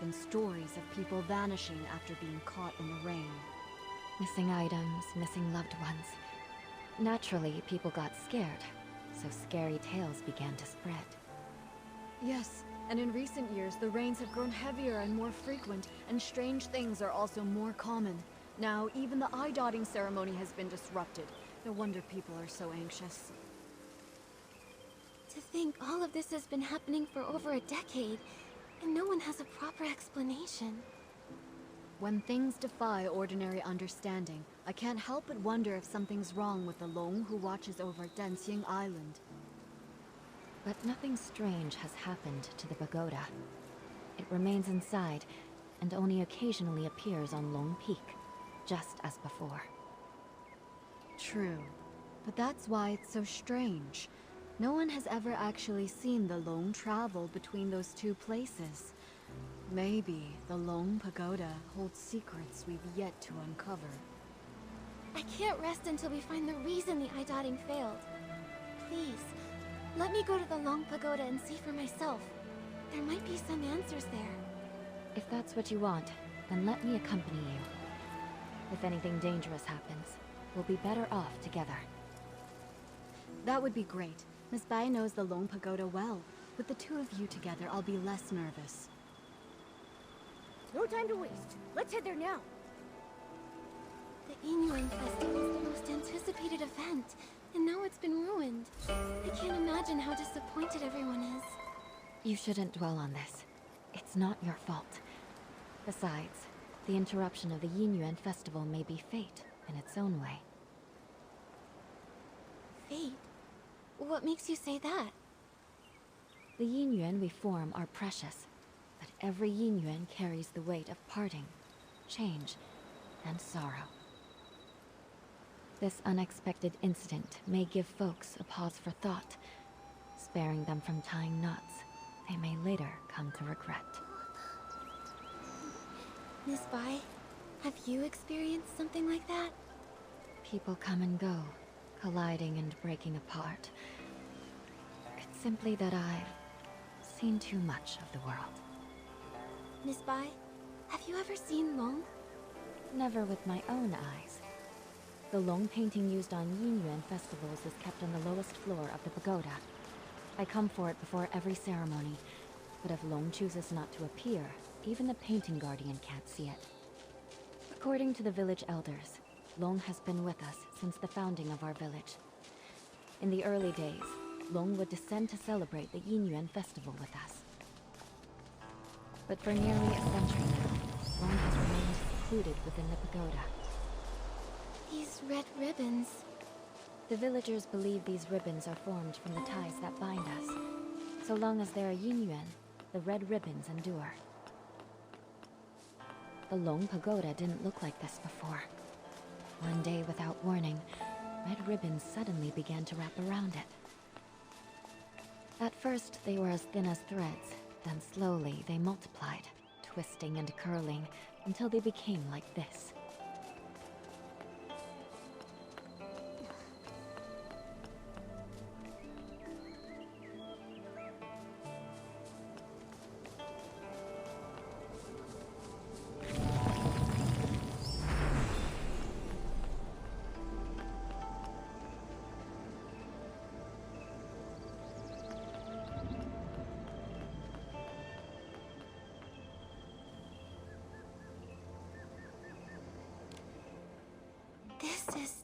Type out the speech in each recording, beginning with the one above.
been stories of people vanishing after being caught in the rain. Missing items, missing loved ones. Naturally, people got scared, so scary tales began to spread. Yes, and in recent years, the rains have grown heavier and more frequent, and strange things are also more common. Now, even the eye-dotting ceremony has been disrupted. No wonder people are so anxious. To think all of this has been happening for over a decade, and no one has a proper explanation. When things defy ordinary understanding, I can't help but wonder if something's wrong with the Long who watches over Danxing Island. But nothing strange has happened to the pagoda. It remains inside, and only occasionally appears on Long Peak, just as before. True. But that's why it's so strange. No one has ever actually seen the Long travel between those two places. Maybe the Long Pagoda holds secrets we've yet to uncover. I can't rest until we find the reason the eye-dotting failed. Please, let me go to the Long Pagoda and see for myself. There might be some answers there. If that's what you want, then let me accompany you. If anything dangerous happens, we'll be better off together. That would be great. Miss Bai knows the Long Pagoda well. With the two of you together, I'll be less nervous. No time to waste. Let's head there now. The Inyuan Festival is the most anticipated event, and now it's been ruined. I can't imagine how disappointed everyone is. You shouldn't dwell on this. It's not your fault. Besides, the interruption of the Yinyuan festival may be fate in its own way. Fate? What makes you say that? The Yinyuan we form are precious, but every Yinyuan carries the weight of parting, change, and sorrow. This unexpected incident may give folks a pause for thought, sparing them from tying knots they may later come to regret. Miss Bai, have you experienced something like that? People come and go, colliding and breaking apart. It's simply that I've seen too much of the world. Miss Bai, have you ever seen Long? Never with my own eyes. The Long painting used on Yinyuan festivals is kept on the lowest floor of the pagoda. I come for it before every ceremony, but if Long chooses not to appear, even the painting guardian can't see it. According to the village elders, Long has been with us since the founding of our village. In the early days, Long would descend to celebrate the Yinyuan festival with us. But for nearly a century now, Long has remained secluded within the pagoda. These red ribbons. The villagers believe these ribbons are formed from the ties that bind us. So long as there are Yinyuan, the red ribbons endure. The Long Pagoda didn't look like this before. One day, without warning, red ribbons suddenly began to wrap around it. At first, they were as thin as threads, then slowly they multiplied, twisting and curling, until they became like this. This is...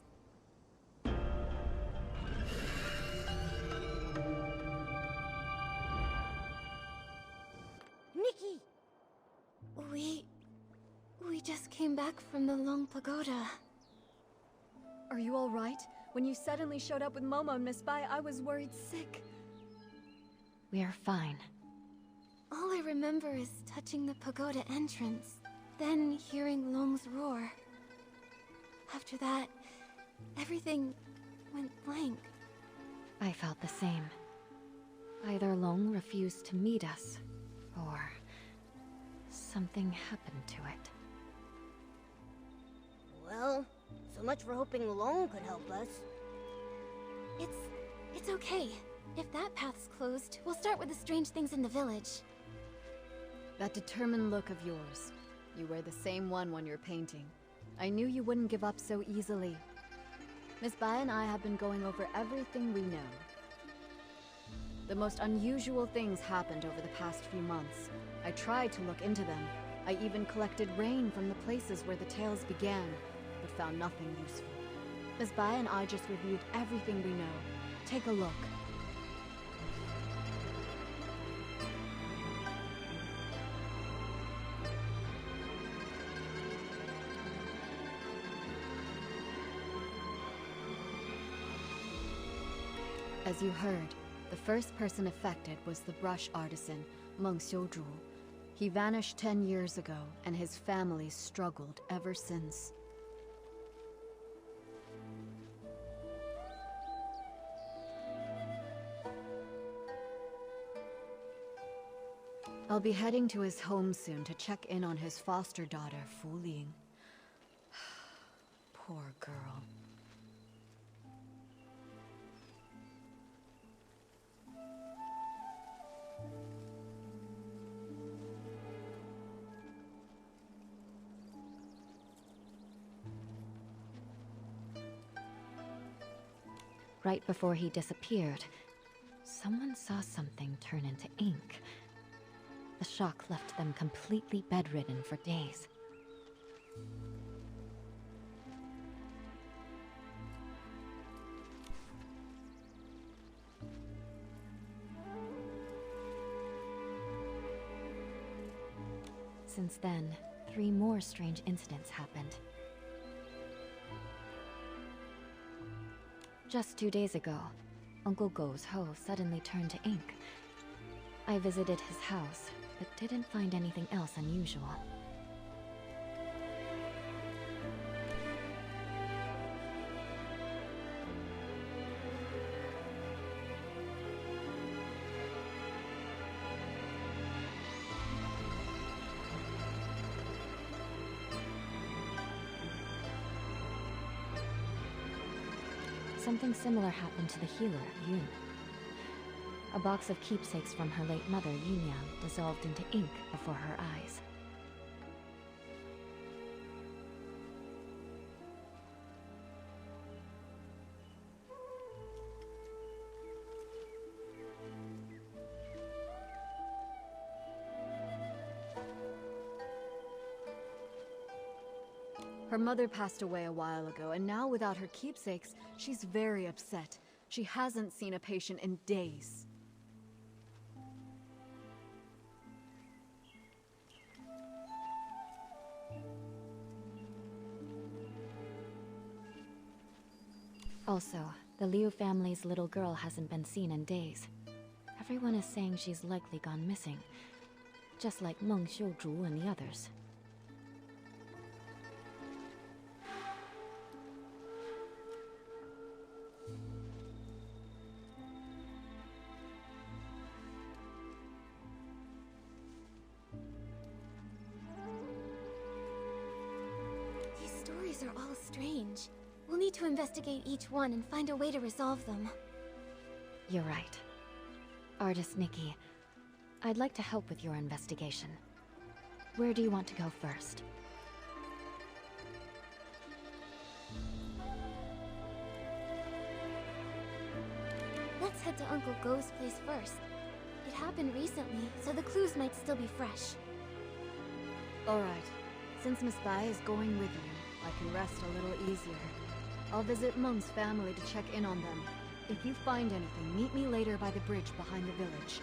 Nikki! We just came back from the Long Pagoda. Are you all right? When you suddenly showed up with Momo and Miss Bai, I was worried sick. We are fine. All I remember is touching the pagoda entrance, then hearing Long's roar. After that, everything went blank. I felt the same. Either Long refused to meet us, or something happened to it. Well, so much for hoping Long could help us. It's okay. If that path's closed, we'll start with the strange things in the village. That determined look of yours. You wear the same one when you're painting. I knew you wouldn't give up so easily. Miss Bai and I have been going over everything we know. The most unusual things happened over the past few months. I tried to look into them. I even collected rain from the places where the tales began, but found nothing useful. Miss Bai and I just reviewed everything we know. Take a look. As you heard, the first person affected was the brush artisan, Meng Xiuzhu. He vanished 10 years ago, and his family struggled ever since. I'll be heading to his home soon to check in on his foster daughter, Fu Ling. Poor girl. Right before he disappeared, someone saw something turn into ink. The shock left them completely bedridden for days. Since then, 3 more strange incidents happened. Just 2 days ago, Uncle Go's hoe suddenly turned to ink. I visited his house, but didn't find anything else unusual. Something similar happened to the healer, Yun. A box of keepsakes from her late mother, Yunyang, dissolved into ink before her eyes. Her mother passed away a while ago, and now without her keepsakes, she's very upset. She hasn't seen a patient in days. Also, the Liu family's little girl hasn't been seen in days. Everyone is saying she's likely gone missing, just like Meng Xiuzhu and the others. These stories are all strange. We'll need to investigate each one and find a way to resolve them. You're right. Artist Nikki, I'd like to help with your investigation. Where do you want to go first? Let's head to Uncle Go's place first. It happened recently, so the clues might still be fresh. Alright. Since Miss Bai is going with you, I can rest a little easier. I'll visit Meng's family to check in on them. If you find anything, meet me later by the bridge behind the village.